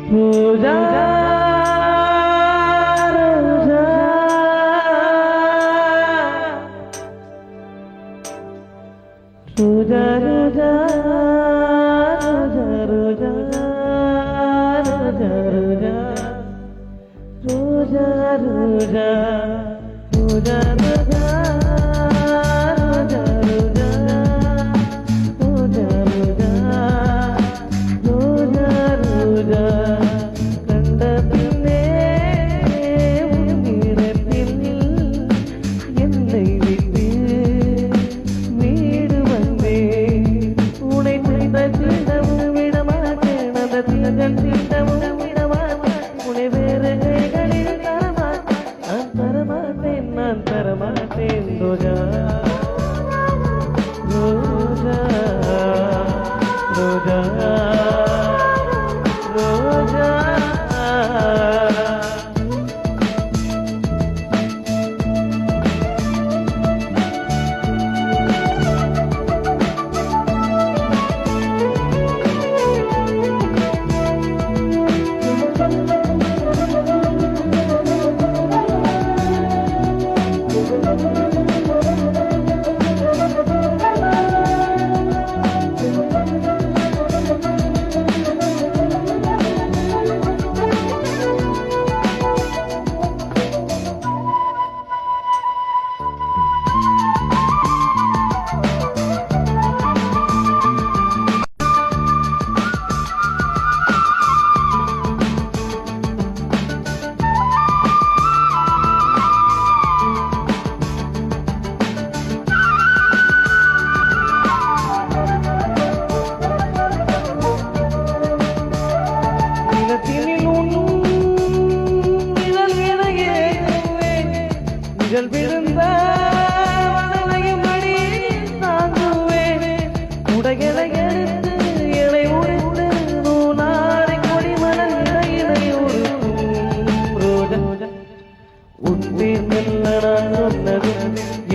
ரோஜா ரோஜா ரோஜா ரோஜா ரோஜா ரோஜா ரோஜா ரோஜா ரோஜா ரோஜா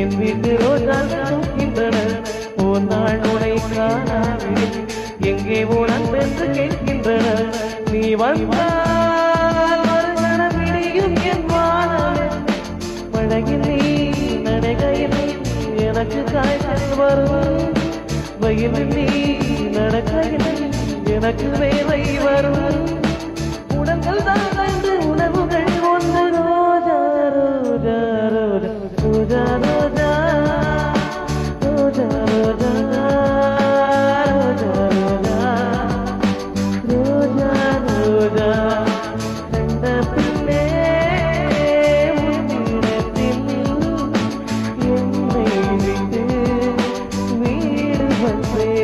என் வீட்டு ரோஜா தூக்கின்றன ஒரு நாள் உனை காணாவில்லை எங்கே உனன் என்று கேட்கின்றன நீ வந்தால் மறுகணம் விடியும் என் வானம் மழையில் நீ நடைகையில் எனக்கு காய்ச்சல் வரும் வயலில் நீ நடக்கையில் எனக்கு வேலை வரும் உடல்கள் தான் என்று உணவுகள் ஒன்று ரோஜா ரோஜா ரோஜா ரோஜா ரோஜா ரோஜா ரோஜா ரோஜா ரோஜா கண்ட பின்னே உன்னிடத்தில் என்னை விட்டு வீடு வந்தேன்.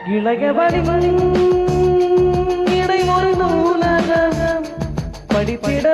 இளையவனின் இடை ஒரு நூலகம் படித்திட